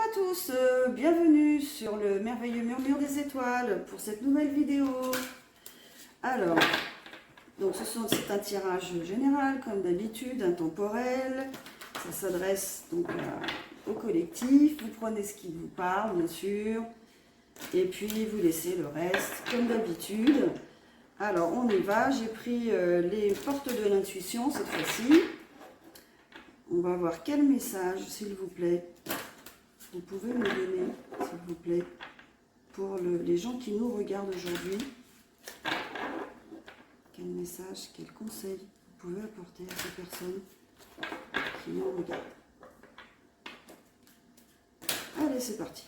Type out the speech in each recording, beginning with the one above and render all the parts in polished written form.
à tous, bienvenue sur le merveilleux murmure des étoiles pour cette nouvelle vidéo. Alors, donc c'est un tirage général comme d'habitude, intemporel. Ça s'adresse donc au collectif. Vous prenez ce qui vous parle, bien sûr, et puis vous laissez le reste comme d'habitude. Alors on y va. J'ai pris les portes de l'intuition cette fois-ci. On va voir quel message, s'il vous plaît, vous pouvez me donner, s'il vous plaît, pour les gens qui nous regardent aujourd'hui. Quel message, quel conseil vous pouvez apporter à ces personnes qui nous regardent. Allez, c'est parti.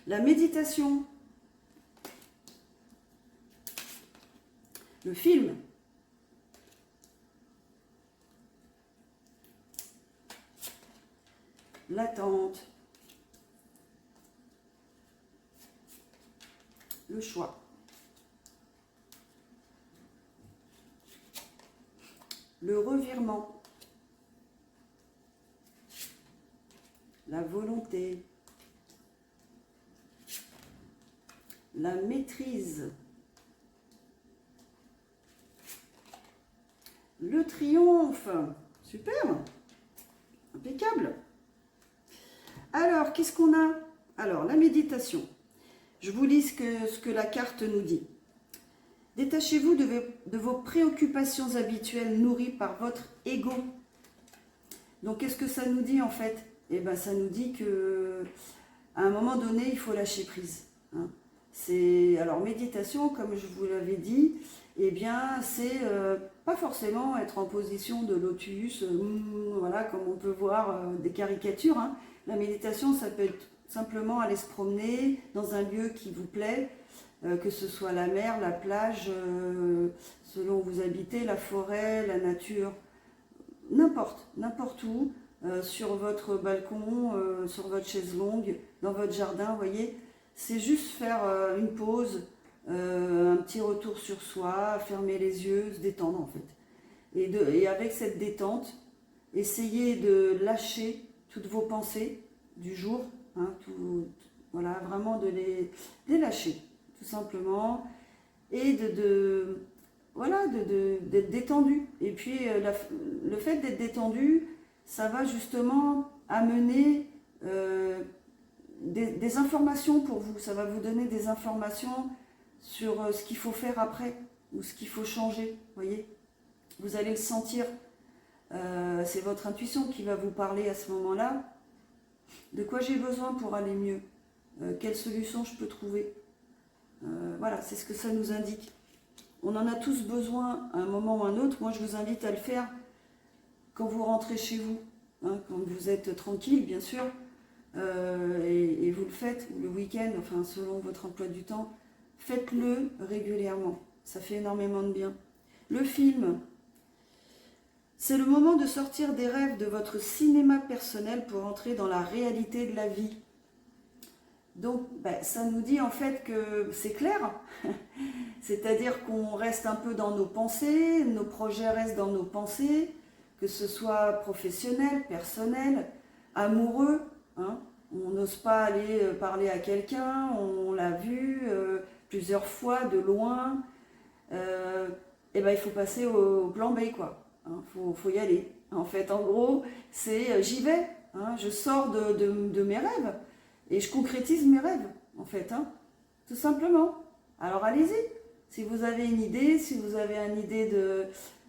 La méditation. Le film. L'attente. Le choix. Le revirement. La volonté. La maîtrise. Le triomphe. Super. Impeccable. Alors, qu'est-ce qu'on a? Alors, la méditation. Je vous lis ce que la carte nous dit. Détachez-vous de vos préoccupations habituelles nourries par votre ego. Donc, qu'est-ce que ça nous dit en fait? Eh bien, ça nous dit que à un moment donné, il faut lâcher prise. Hein. Alors, méditation, comme je vous l'avais dit, eh bien, c'est pas forcément être en position de lotus, voilà, comme on peut voir des caricatures. Hein. La méditation, ça peut être simplement aller se promener dans un lieu qui vous plaît, que ce soit la mer, la plage, selon où vous habitez, la forêt, la nature, n'importe où, sur votre balcon, sur votre chaise longue, dans votre jardin, vous voyez. C'est juste faire une pause, un petit retour sur soi, fermer les yeux, se détendre en fait. Et avec cette détente, essayez de lâcher toutes vos pensées du jour, hein, voilà, vraiment de les lâcher, tout simplement, et d'être détendu. Et puis le fait d'être détendu, ça va justement amener des informations pour vous, ça va vous donner des informations sur ce qu'il faut faire après, ou ce qu'il faut changer, voyez. Vous allez le sentir, c'est votre intuition qui va vous parler à ce moment-là. De quoi j'ai besoin pour aller mieux? Quelle solution je peux trouver? Voilà, c'est ce que ça nous indique. On en a tous besoin à un moment ou à un autre. Moi, je vous invite à le faire quand vous rentrez chez vous, hein, quand vous êtes tranquille, bien sûr, et vous le faites le week-end, enfin, selon votre emploi du temps. Faites-le régulièrement. Ça fait énormément de bien. Le film. C'est le moment de sortir des rêves de votre cinéma personnel pour entrer dans la réalité de la vie. Donc, ça nous dit en fait que c'est clair, c'est-à-dire qu'on reste un peu dans nos pensées, nos projets restent dans nos pensées, que ce soit professionnel, personnel, amoureux. Hein. On n'ose pas aller parler à quelqu'un, on l'a vu plusieurs fois de loin. Et il faut passer au plan B, quoi. Hein, faut y aller. En fait, en gros, c'est j'y vais. Hein, je sors de mes rêves et je concrétise mes rêves, en fait. Hein, tout simplement. Alors allez-y. Si vous avez une idée, si vous avez une idée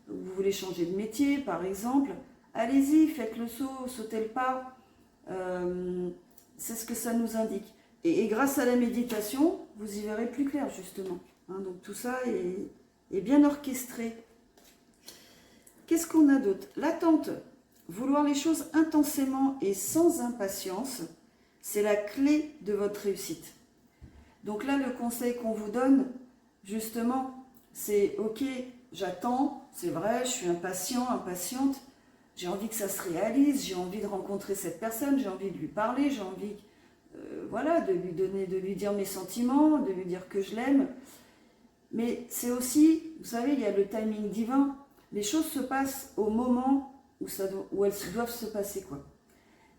vous voulez changer de métier, par exemple, allez-y, faites le saut, sautez le pas. C'est ce que ça nous indique. Et grâce à la méditation, vous y verrez plus clair, justement. Hein, donc tout ça est bien orchestré. Qu'est-ce qu'on a d'autre? L'attente. Vouloir les choses intensément et sans impatience, c'est la clé de votre réussite. Donc là, le conseil qu'on vous donne, justement, c'est ok, j'attends, c'est vrai, je suis impatient, impatiente, j'ai envie que ça se réalise, j'ai envie de rencontrer cette personne, j'ai envie de lui parler, j'ai envie voilà, de lui dire mes sentiments, de lui dire que je l'aime. Mais c'est aussi, vous savez, il y a le timing divin. Les choses se passent au moment où elles doivent se passer, quoi.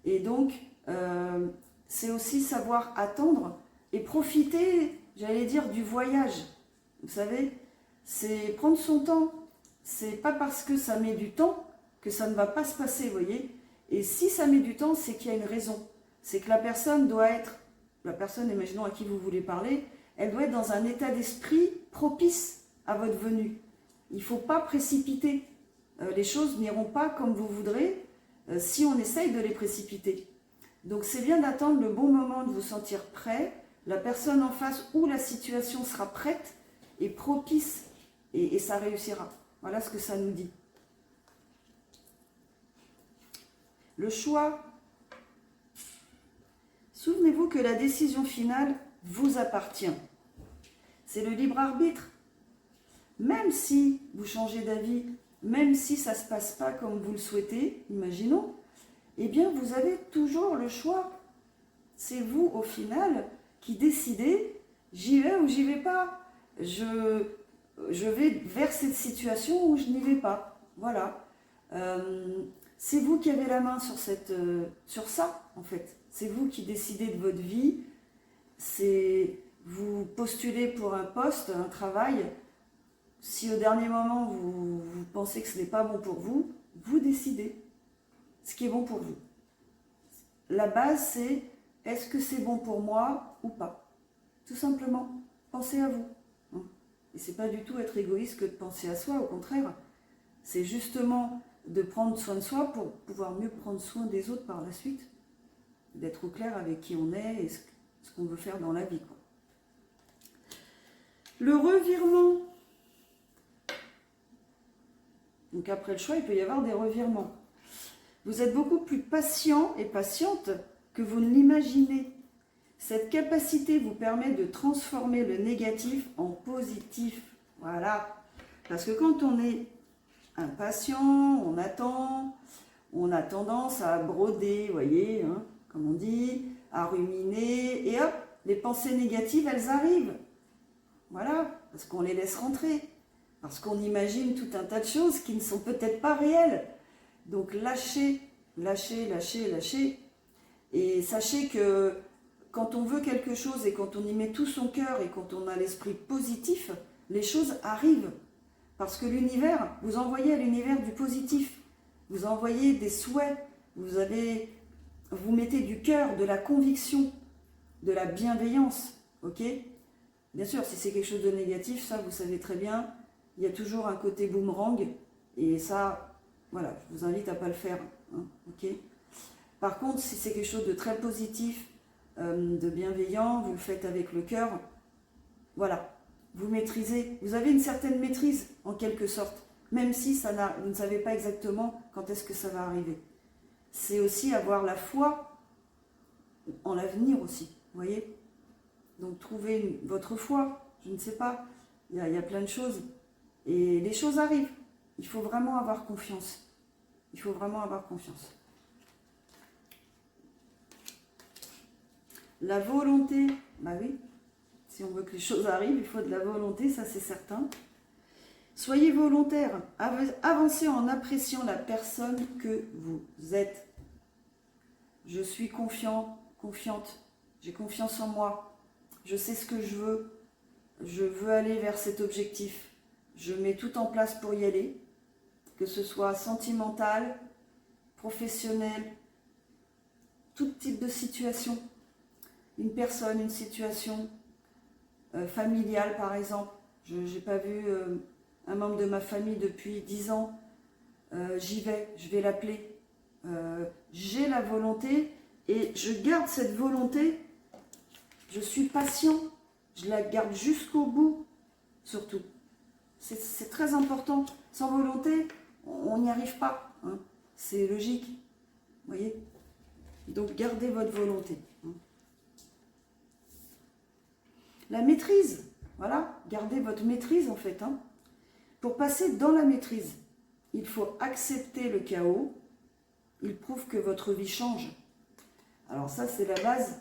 Et donc, c'est aussi savoir attendre et profiter, j'allais dire, du voyage. Vous savez, c'est prendre son temps. C'est pas parce que ça met du temps que ça ne va pas se passer, vous voyez. Et si ça met du temps, c'est qu'il y a une raison. C'est que la personne doit être, la personne, imaginons à qui vous voulez parler, elle doit être dans un état d'esprit propice à votre venue. Il ne faut pas précipiter. Les choses n'iront pas comme vous voudrez si on essaye de les précipiter. Donc c'est bien d'attendre le bon moment, de vous sentir prêt. La personne en face ou la situation sera prête et propice et ça réussira. Voilà ce que ça nous dit. Le choix. Souvenez-vous que la décision finale vous appartient. C'est le libre arbitre. Même si vous changez d'avis, même si ça ne se passe pas comme vous le souhaitez, imaginons, eh bien vous avez toujours le choix. C'est vous au final qui décidez, j'y vais ou j'y vais pas. Je vais vers cette situation où je n'y vais pas. Voilà. C'est vous qui avez la main sur ça, en fait. C'est vous qui décidez de votre vie. Vous postulez pour un poste, un travail. Si au dernier moment, vous pensez que ce n'est pas bon pour vous, vous décidez ce qui est bon pour vous. La base, c'est est-ce que c'est bon pour moi ou pas? Tout simplement, pensez à vous. Et c'est pas du tout être égoïste que de penser à soi, au contraire. C'est justement de prendre soin de soi pour pouvoir mieux prendre soin des autres par la suite. D'être au clair avec qui on est et ce qu'on veut faire dans la vie, quoi. Le revirement. Donc après le choix, il peut y avoir des revirements. Vous êtes beaucoup plus patient et patiente que vous ne l'imaginez. Cette capacité vous permet de transformer le négatif en positif. Voilà. Parce que quand on est impatient, on attend, on a tendance à broder, vous voyez, hein, comme on dit, à ruminer, et hop, les pensées négatives, elles arrivent. Voilà, parce qu'on les laisse rentrer, parce qu'on imagine tout un tas de choses qui ne sont peut-être pas réelles. Donc lâchez, lâchez, lâchez, lâchez, et sachez que quand on veut quelque chose et quand on y met tout son cœur et quand on a l'esprit positif, les choses arrivent. Parce que l'univers, vous envoyez à l'univers du positif, vous envoyez des souhaits, vous mettez du cœur, de la conviction, de la bienveillance, ok? Bien sûr, si c'est quelque chose de négatif, ça vous savez très bien, il y a toujours un côté boomerang, et ça, voilà, je vous invite à ne pas le faire, hein, ok? Par contre, si c'est quelque chose de très positif, de bienveillant, vous le faites avec le cœur, voilà. Vous maîtrisez, vous avez une certaine maîtrise en quelque sorte, même si vous ne savez pas exactement quand est-ce que ça va arriver. C'est aussi avoir la foi en l'avenir aussi, vous voyez. Donc trouvez votre foi, je ne sais pas, il y a plein de choses. Et les choses arrivent, il faut vraiment avoir confiance. Il faut vraiment avoir confiance. La volonté, bah oui. Si on veut que les choses arrivent, il faut de la volonté, ça c'est certain. Soyez volontaire, avancez en appréciant la personne que vous êtes. Je suis confiant, confiante, j'ai confiance en moi, je sais ce que je veux aller vers cet objectif. Je mets tout en place pour y aller, que ce soit sentimental, professionnel, tout type de situation. Une personne, une situation familiale par exemple. Je n'ai pas vu un membre de ma famille depuis 10 ans. J'y vais, je vais l'appeler. J'ai la volonté et je garde cette volonté. Je suis patient, je la garde jusqu'au bout, surtout. C'est très important. Sans volonté, on n'y arrive pas. Hein. C'est logique. Vous voyez? Donc gardez votre volonté. Hein. La maîtrise, voilà, gardez votre maîtrise en fait. Hein. Pour passer dans la maîtrise, il faut accepter le chaos. Il prouve que votre vie change. Alors ça, c'est la base.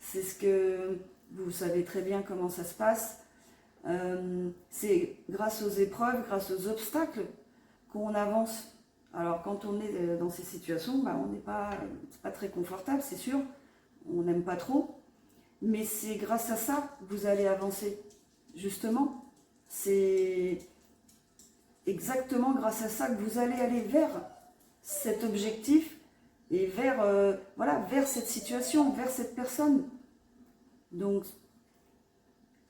C'est ce que vous savez très bien comment ça se passe. C'est grâce aux épreuves, grâce aux obstacles qu'on avance. Alors quand on est dans ces situations, bah, on n'est pas, c'est pas très confortable, c'est sûr. On n'aime pas trop. Mais c'est grâce à ça que vous allez avancer. Justement, c'est exactement grâce à ça que vous allez aller vers cet objectif et vers, voilà, vers cette situation, vers cette personne. Donc,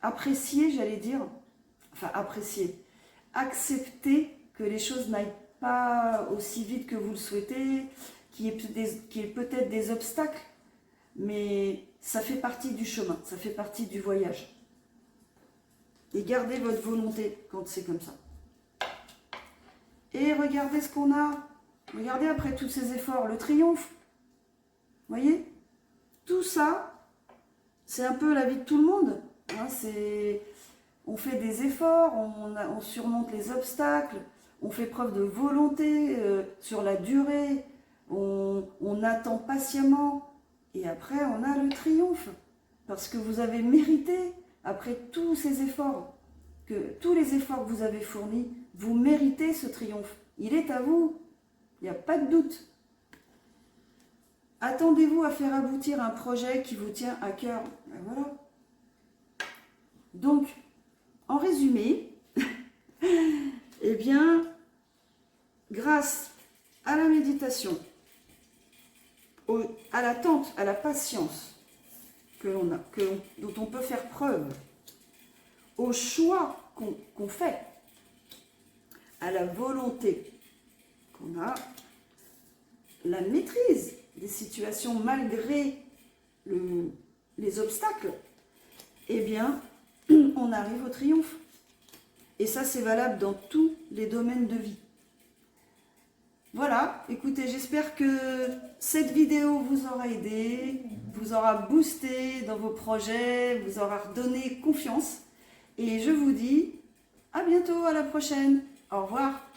appréciez, j'allais dire, enfin appréciez, acceptez que les choses n'aillent pas aussi vite que vous le souhaitez, qu'il y ait peut-être des obstacles, mais ça fait partie du chemin, ça fait partie du voyage. Et gardez votre volonté quand c'est comme ça. Et regardez ce qu'on a. Regardez après tous ces efforts, le triomphe. Vous voyez? Tout ça, c'est un peu la vie de tout le monde. Hein, on fait des efforts, on surmonte les obstacles, on fait preuve de volonté sur la durée, on attend patiemment. Et après, on a le triomphe. Parce que vous avez mérité, après tous ces efforts, tous les efforts que vous avez fournis, vous méritez ce triomphe. Il est à vous. Il n'y a pas de doute. Attendez-vous à faire aboutir un projet qui vous tient à cœur. Et voilà. Donc, en résumé, eh bien, grâce à la méditation, à l'attente, à la patience dont on peut faire preuve, au choix qu'on fait, à la volonté qu'on a, la maîtrise des situations malgré les obstacles, eh bien, on arrive au triomphe. Et ça, c'est valable dans tous les domaines de vie. Voilà, écoutez, j'espère que cette vidéo vous aura aidé, vous aura boosté dans vos projets, vous aura redonné confiance. Et je vous dis à bientôt, à la prochaine. Au revoir.